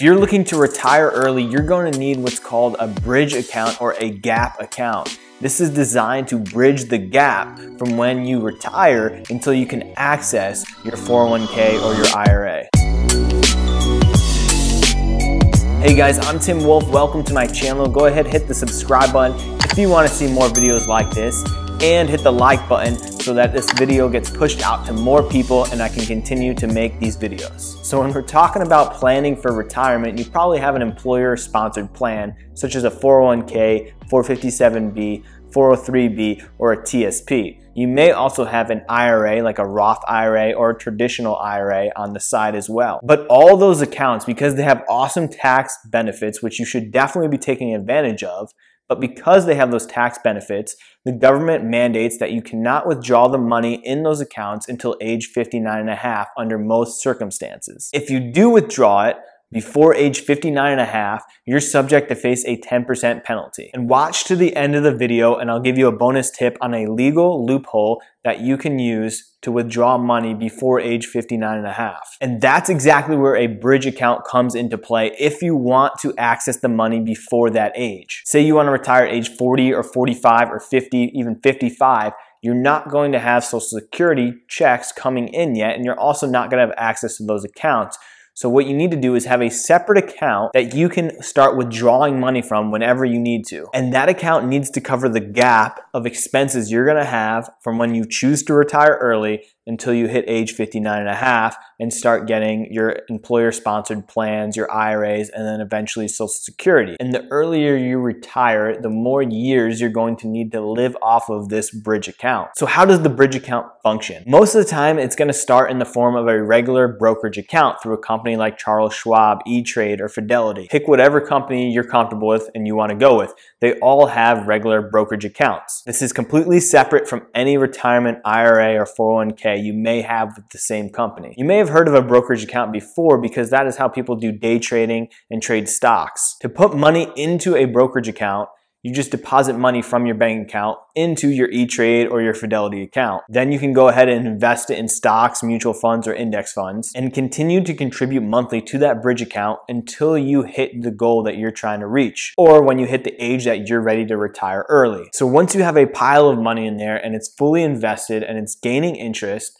you're looking to retire early, you're going to need what's called a bridge account or a gap account. This is designed to bridge the gap from when you retire until you can access your 401k or your IRA. Hey guys, I'm Tim Wolf. Welcome to my channel. Go ahead, hit the subscribe button if you want to see more videos like this, and hit the like button so that this video gets pushed out to more people and I can continue to make these videos. So when we're talking about planning for retirement, you probably have an employer-sponsored plan such as a 401k, 457b, 403b, or a TSP. You may also have an IRA, like a Roth IRA or a traditional IRA on the side as well. But all those accounts, because they have awesome tax benefits, which you should definitely be taking advantage of, but because they have those tax benefits, the government mandates that you cannot withdraw the money in those accounts until age 59 and a half under most circumstances. If you do withdraw it before age 59 and a half, you're subject to face a 10% penalty. And watch to the end of the video and I'll give you a bonus tip on a legal loophole that you can use to withdraw money before age 59 and a half. And that's exactly where a bridge account comes into play if you want to access the money before that age. Say you want to retire at age 40 or 45 or 50, even 55, you're not going to have Social Security checks coming in yet, and you're also not going to have access to those accounts. So what you need to do is have a separate account that you can start withdrawing money from whenever you need to. And that account needs to cover the gap of expenses you're gonna have from when you choose to retire early until you hit age 59 and a half and start getting your employer-sponsored plans, your IRAs, and then eventually Social Security. And the earlier you retire, the more years you're going to need to live off of this bridge account. So how does the bridge account function? Most of the time, it's gonna start in the form of a regular brokerage account through a company like Charles Schwab, E-Trade, or Fidelity. Pick whatever company you're comfortable with and you wanna go with. They all have regular brokerage accounts. This is completely separate from any retirement IRA or 401k you may have with the same company. You may have heard of a brokerage account before because that is how people do day trading and trade stocks. To put money into a brokerage account, you just deposit money from your bank account into your E-Trade or your Fidelity account. Then you can go ahead and invest it in stocks, mutual funds, or index funds and continue to contribute monthly to that bridge account until you hit the goal that you're trying to reach, or when you hit the age that you're ready to retire early. So once you have a pile of money in there and it's fully invested and it's gaining interest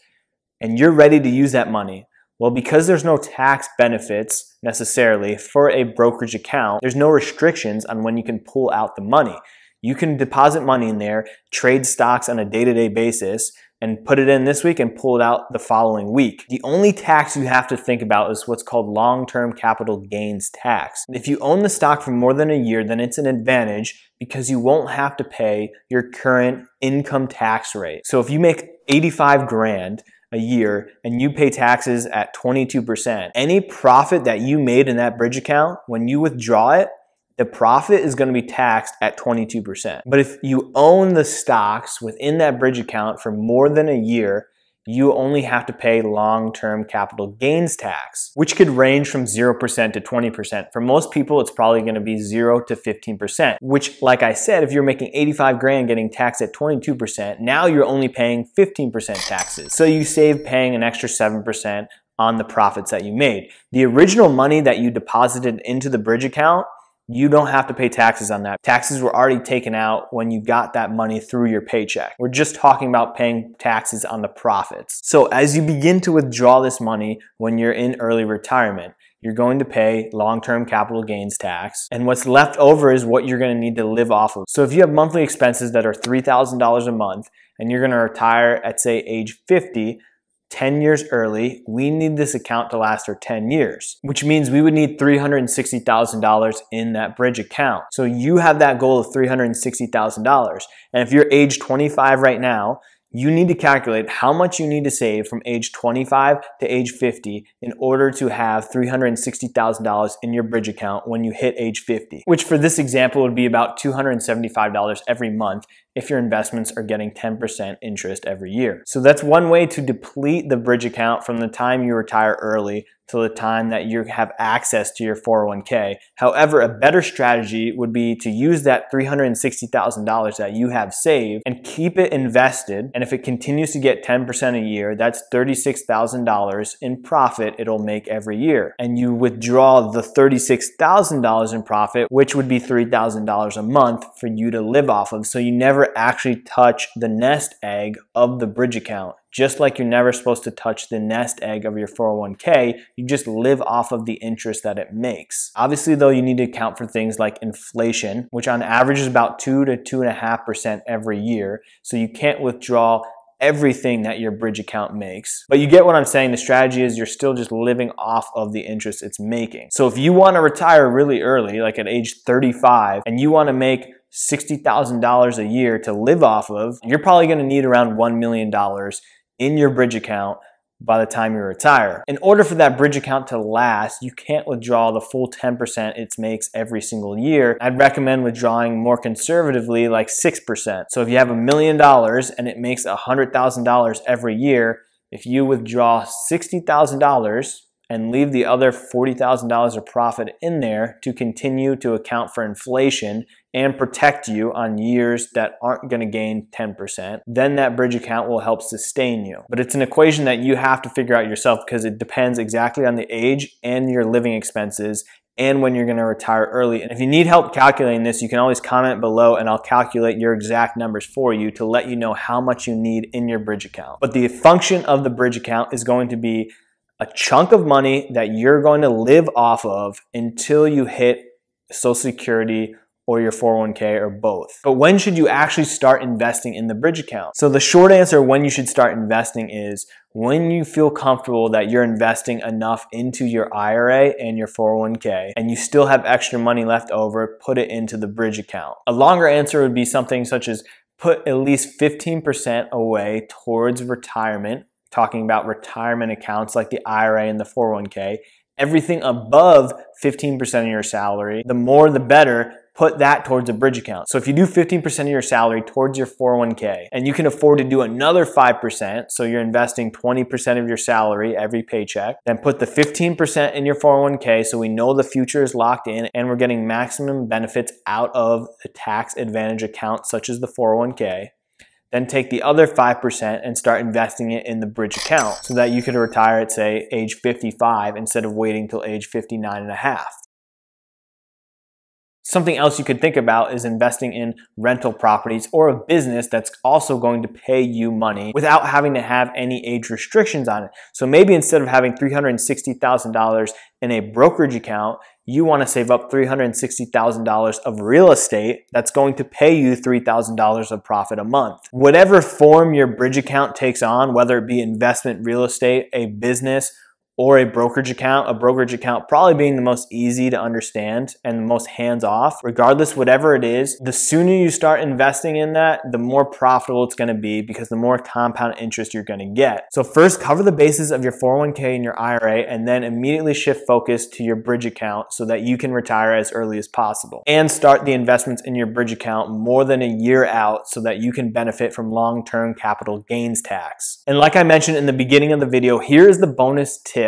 and you're ready to use that money, well, because there's no tax benefits necessarily for a brokerage account, there's no restrictions on when you can pull out the money. You can deposit money in there, trade stocks on a day-to-day basis, and put it in this week and pull it out the following week. The only tax you have to think about is what's called long-term capital gains tax. If you own the stock for more than a year, then it's an advantage because you won't have to pay your current income tax rate. So if you make 85 grand a year and you pay taxes at 22%, any profit that you made in that bridge account, when you withdraw it, the profit is going to be taxed at 22%. But if you own the stocks within that bridge account for more than a year, you only have to pay long-term capital gains tax, which could range from 0% to 20%. For most people, it's probably going to be 0 to 15%, which, like I said, if you're making 85 grand getting taxed at 22%, now you're only paying 15% taxes. So you save paying an extra 7% on the profits that you made. The original money that you deposited into the bridge account, you don't have to pay taxes on that. Taxes were already taken out when you got that money through your paycheck. We're just talking about paying taxes on the profits. So as you begin to withdraw this money when you're in early retirement, you're going to pay long-term capital gains tax, and what's left over is what you're going to need to live off of. So if you have monthly expenses that are $3,000 a month and you're going to retire at, say, age 50, 10 years early, we need this account to last for 10 years, which means we would need $360,000 in that bridge account. So you have that goal of $360,000. And if you're age 25 right now, you need to calculate how much you need to save from age 25 to age 50 in order to have $360,000 in your bridge account when you hit age 50, which for this example would be about $275 every month if your investments are getting 10% interest every year. So that's one way to deplete the bridge account from the time you retire early till the time that you have access to your 401k. However, a better strategy would be to use that $360,000 that you have saved and keep it invested. And if it continues to get 10% a year, that's $36,000 in profit it'll make every year. And you withdraw the $36,000 in profit, which would be $3,000 a month for you to live off of. So you never actually touch the nest egg of the bridge account. Just like you're never supposed to touch the nest egg of your 401k, you just live off of the interest that it makes. Obviously though, you need to account for things like inflation, which on average is about 2 to 2.5% every year. So you can't withdraw everything that your bridge account makes. But you get what I'm saying. The strategy is you're still just living off of the interest it's making. So if you want to retire really early, like at age 35, and you want to make $60,000 a year to live off of, you're probably going to need around $1 million in your bridge account by the time you retire. In order for that bridge account to last, you can't withdraw the full 10% it makes every single year. I'd recommend withdrawing more conservatively, like 6%. So if you have $1 million and it makes $100,000 every year, if you withdraw $60,000 and leave the other $40,000 of profit in there to continue to account for inflation and protect you on years that aren't going to gain 10%, then that bridge account will help sustain you. But it's an equation that you have to figure out yourself because it depends exactly on the age and your living expenses and when you're going to retire early. And if you need help calculating this, you can always comment below and I'll calculate your exact numbers for you to let you know how much you need in your bridge account. But the function of the bridge account is going to be a chunk of money that you're going to live off of until you hit Social Security or your 401k or both. But when should you actually start investing in the bridge account? So the short answer when you should start investing is when you feel comfortable that you're investing enough into your IRA and your 401k and you still have extra money left over, put it into the bridge account. A longer answer would be something such as put at least 15% away towards retirement, talking about retirement accounts like the IRA and the 401k. Everything above 15% of your salary, the more the better, put that towards a bridge account. So if you do 15% of your salary towards your 401k and you can afford to do another 5%, so you're investing 20% of your salary every paycheck, then put the 15% in your 401k so we know the future is locked in and we're getting maximum benefits out of a tax advantage account such as the 401k. Then take the other 5% and start investing it in the bridge account so that you could retire at, say, age 55 instead of waiting till age 59 and a half. Something else you could think about is investing in rental properties or a business that's also going to pay you money without having to have any age restrictions on it. So maybe instead of having $360,000 in a brokerage account, you want to save up $360,000 of real estate that's going to pay you $3,000 of profit a month. Whatever form your bridge account takes on, whether it be investment real estate, a business, or a brokerage account probably being the most easy to understand and the most hands-off. Regardless, whatever it is, the sooner you start investing in that, the more profitable it's gonna be because the more compound interest you're gonna get. So first, cover the bases of your 401k and your IRA and then immediately shift focus to your bridge account so that you can retire as early as possible. And start the investments in your bridge account more than a year out so that you can benefit from long-term capital gains tax. And like I mentioned in the beginning of the video, here is the bonus tip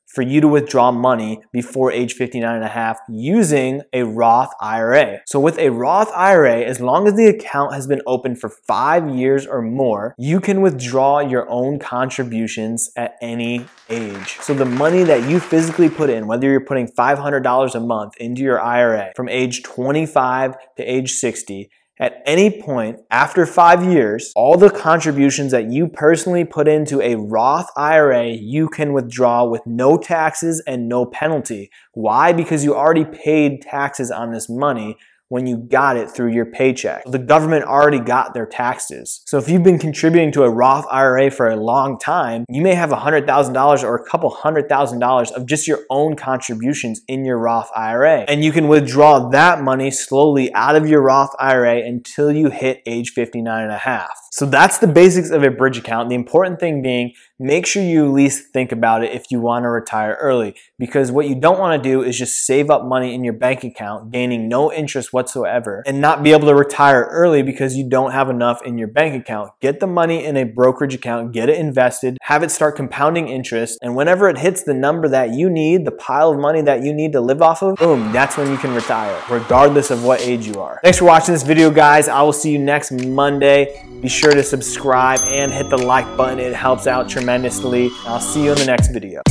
for you to withdraw money before age 59 and a half using a Roth IRA. So with a Roth IRA, as long as the account has been open for 5 years or more, you can withdraw your own contributions at any age. So the money that you physically put in, whether you're putting $500 a month into your IRA from age 25 to age 60, at any point after 5 years, all the contributions that you personally put into a Roth IRA, you can withdraw with no taxes and no penalty. Why? Because you already paid taxes on this money when you got it through your paycheck. The government already got their taxes. So if you've been contributing to a Roth IRA for a long time, you may have $100,000 or a couple $100,000 of just your own contributions in your Roth IRA. And you can withdraw that money slowly out of your Roth IRA until you hit age 59 and a half. So that's the basics of a bridge account. The important thing being make sure you at least think about it if you want to retire early, because what you don't want to do is just save up money in your bank account, gaining no interest whatsoever, and not be able to retire early because you don't have enough in your bank account. Get the money in a brokerage account, get it invested, have it start compounding interest, and whenever it hits the number that you need, the pile of money that you need to live off of, boom, that's when you can retire, regardless of what age you are. Thanks for watching this video, guys. I will see you next Monday. Be sure to subscribe and hit the like button. It helps out tremendously. I'll see you in the next video.